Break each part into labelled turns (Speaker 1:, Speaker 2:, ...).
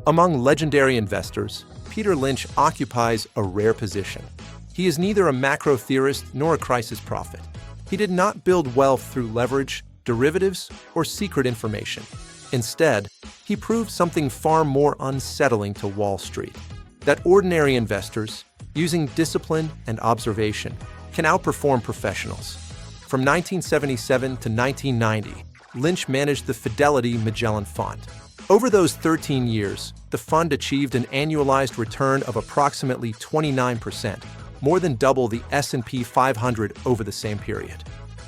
Speaker 1: Among legendary investors, Peter Lynch occupies a rare position. He is neither a macro theorist nor a crisis prophet. He did not build wealth through leverage, derivatives, or secret information. Instead, he proved something far more unsettling to Wall Street: that ordinary investors, using discipline and observation, can outperform professionals. From 1977 to 1990, Lynch managed the Fidelity Magellan Fund. Over those 13 years, the fund achieved an annualized return of approximately 29%, more than double the S&P 500 over the same period.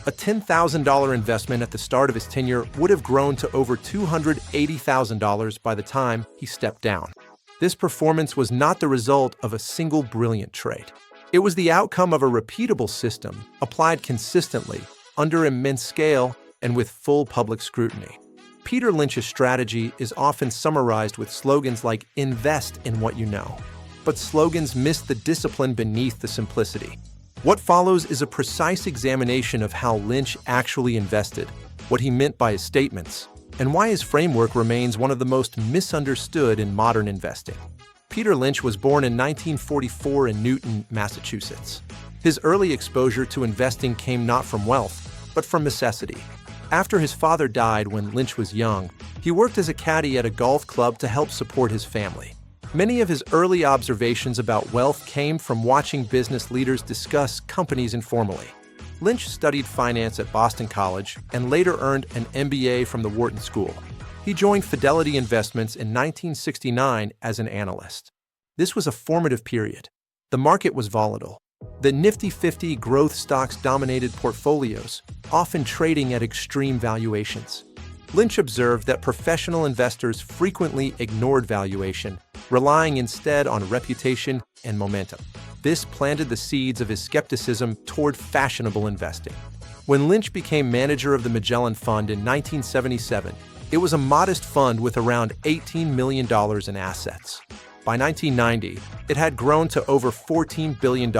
Speaker 1: A $10,000 investment at the start of his tenure would have grown to over $280,000 by the time he stepped down. This performance was not the result of a single brilliant trade. It was the outcome of a repeatable system applied consistently, under immense scale, and with full public scrutiny. Peter Lynch's strategy is often summarized with slogans like "invest in what you know." But slogans miss the discipline beneath the simplicity. What follows is a precise examination of how Lynch actually invested, what he meant by his statements, and why his framework remains one of the most misunderstood in modern investing. Peter Lynch was born in 1944 in Newton, Massachusetts. His early exposure to investing came not from wealth, but from necessity. After his father died when Lynch was young, he worked as a caddy at a golf club to help support his family. Many of his early observations about wealth came from watching business leaders discuss companies informally. Lynch studied finance at Boston College and later earned an MBA from the Wharton School. He joined Fidelity Investments in 1969 as an analyst. This was a formative period. The market was volatile. The Nifty 50 growth stocks dominated portfolios, often trading at extreme valuations. Lynch observed that professional investors frequently ignored valuation, relying instead on reputation and momentum. This planted the seeds of his skepticism toward fashionable investing. When Lynch became manager of the Magellan Fund in 1977, it was a modest fund with around $18 million in assets. By 1990, it had grown to over $14 billion,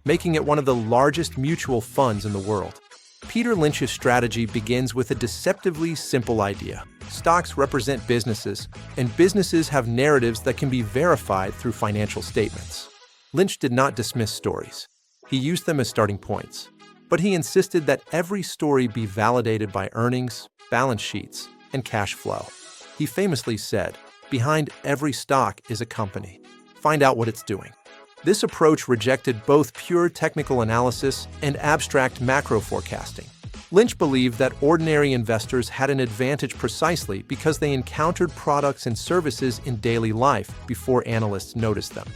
Speaker 1: making it one of the largest mutual funds in the world. Peter Lynch's strategy begins with a deceptively simple idea. Stocks represent businesses, and businesses have narratives that can be verified through financial statements. Lynch did not dismiss stories. He used them as starting points. But he insisted that every story be validated by earnings, balance sheets, and cash flow. He famously said, "Behind every stock is a company. Find out what it's doing." This approach rejected both pure technical analysis and abstract macro forecasting. Lynch believed that ordinary investors had an advantage precisely because they encountered products and services in daily life before analysts noticed them.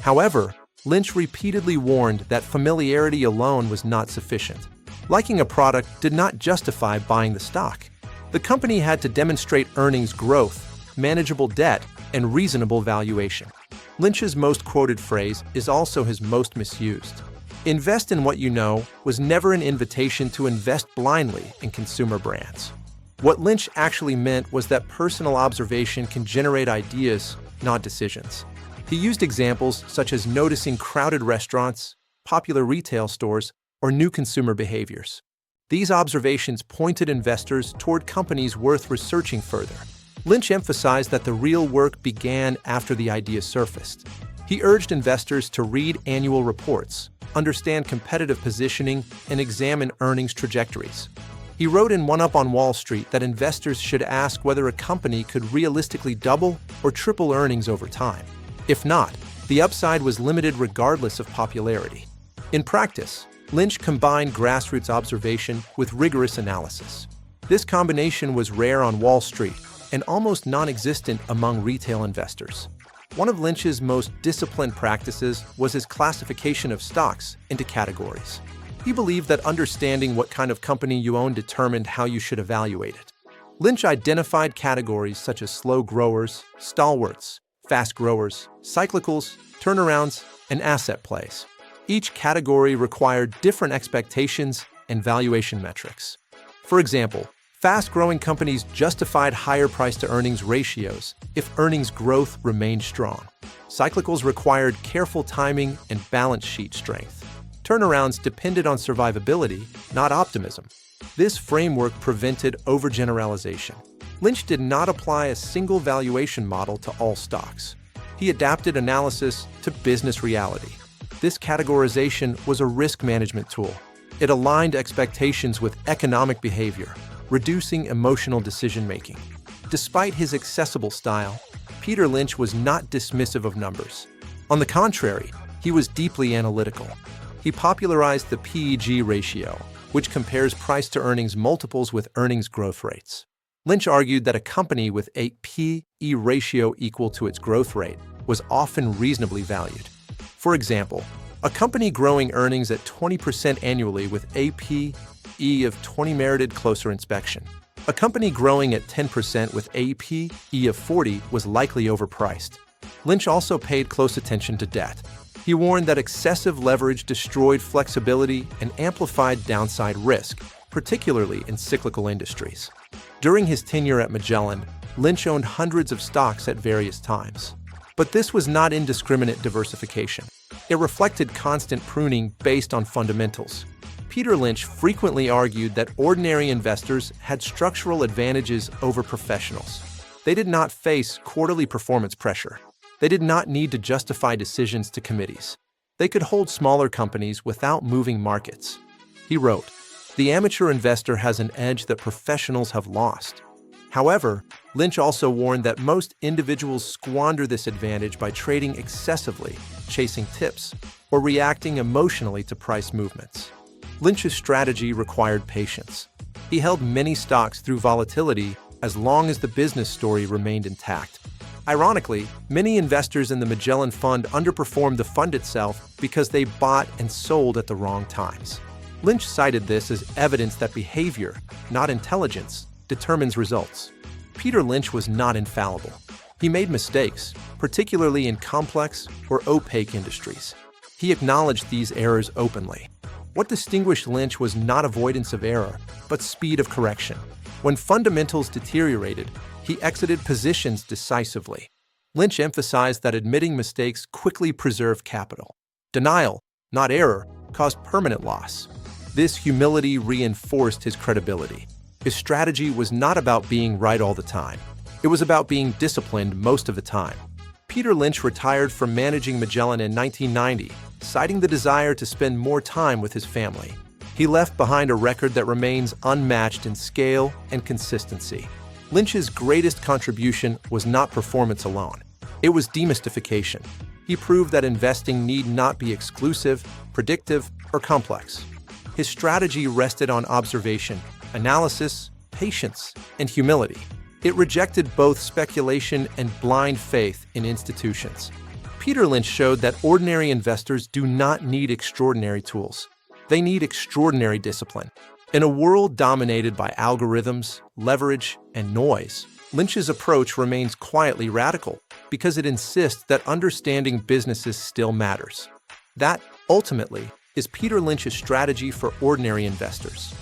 Speaker 1: However, Lynch repeatedly warned that familiarity alone was not sufficient. Liking a product did not justify buying the stock. The company had to demonstrate earnings growth, manageable debt, and reasonable valuation. Lynch's most quoted phrase is also his most misused. "Invest in what you know" was never an invitation to invest blindly in consumer brands. What Lynch actually meant was that personal observation can generate ideas, not decisions. He used examples such as noticing crowded restaurants, popular retail stores, or new consumer behaviors. These observations pointed investors toward companies worth researching further. Lynch emphasized that the real work began after the idea surfaced. He urged investors to read annual reports, understand competitive positioning, and examine earnings trajectories. He wrote in One Up on Wall Street that investors should ask whether a company could realistically double or triple earnings over time. If not, the upside was limited regardless of popularity. In practice, Lynch combined grassroots observation with rigorous analysis. This combination was rare on Wall Street and almost non-existent among retail investors. One of Lynch's most disciplined practices was his classification of stocks into categories. He believed that understanding what kind of company you own determined how you should evaluate it. Lynch identified categories such as slow growers, stalwarts, fast growers, cyclicals, turnarounds, and asset plays. Each category required different expectations and valuation metrics. For example, fast-growing companies justified higher price-to-earnings ratios if earnings growth remained strong. Cyclicals required careful timing and balance sheet strength. Turnarounds depended on survivability, not optimism. This framework prevented overgeneralization. Lynch did not apply a single valuation model to all stocks. He adapted analysis to business reality. This categorization was a risk management tool. It aligned expectations with economic behavior, reducing emotional decision-making. Despite his accessible style, Peter Lynch was not dismissive of numbers. On the contrary, he was deeply analytical. He popularized the PEG ratio, which compares price-to-earnings multiples with earnings growth rates. Lynch argued that a company with a P/E ratio equal to its growth rate was often reasonably valued. For example, a company growing earnings at 20% annually with a P/E of 20 merited closer inspection. A company growing at 10% with a P/E of 40 was likely overpriced. Lynch also paid close attention to debt. He warned that excessive leverage destroyed flexibility and amplified downside risk, particularly in cyclical industries. During his tenure at Magellan, Lynch owned hundreds of stocks at various times. But this was not indiscriminate diversification. It reflected constant pruning based on fundamentals. Peter Lynch frequently argued that ordinary investors had structural advantages over professionals. They did not face quarterly performance pressure. They did not need to justify decisions to committees. They could hold smaller companies without moving markets. He wrote, "The amateur investor has an edge that professionals have lost." However, Lynch also warned that most individuals squander this advantage by trading excessively, chasing tips, or reacting emotionally to price movements. Lynch's strategy required patience. He held many stocks through volatility as long as the business story remained intact. Ironically, many investors in the Magellan Fund underperformed the fund itself because they bought and sold at the wrong times. Lynch cited this as evidence that behavior, not intelligence, determines results. Peter Lynch was not infallible. He made mistakes, particularly in complex or opaque industries. He acknowledged these errors openly. What distinguished Lynch was not avoidance of error, but speed of correction. When fundamentals deteriorated, he exited positions decisively. Lynch emphasized that admitting mistakes quickly preserved capital. Denial, not error, caused permanent loss. This humility reinforced his credibility. His strategy was not about being right all the time. It was about being disciplined most of the time. Peter Lynch retired from managing Magellan in 1990, citing the desire to spend more time with his family. He left behind a record that remains unmatched in scale and consistency. Lynch's greatest contribution was not performance alone. It was demystification. He proved that investing need not be exclusive, predictive, or complex. His strategy rested on observation, analysis, patience, and humility. It rejected both speculation and blind faith in institutions. Peter Lynch showed that ordinary investors do not need extraordinary tools. They need extraordinary discipline. In a world dominated by algorithms, leverage, and noise, Lynch's approach remains quietly radical because it insists that understanding businesses still matters. That, ultimately, is Peter Lynch's strategy for ordinary investors.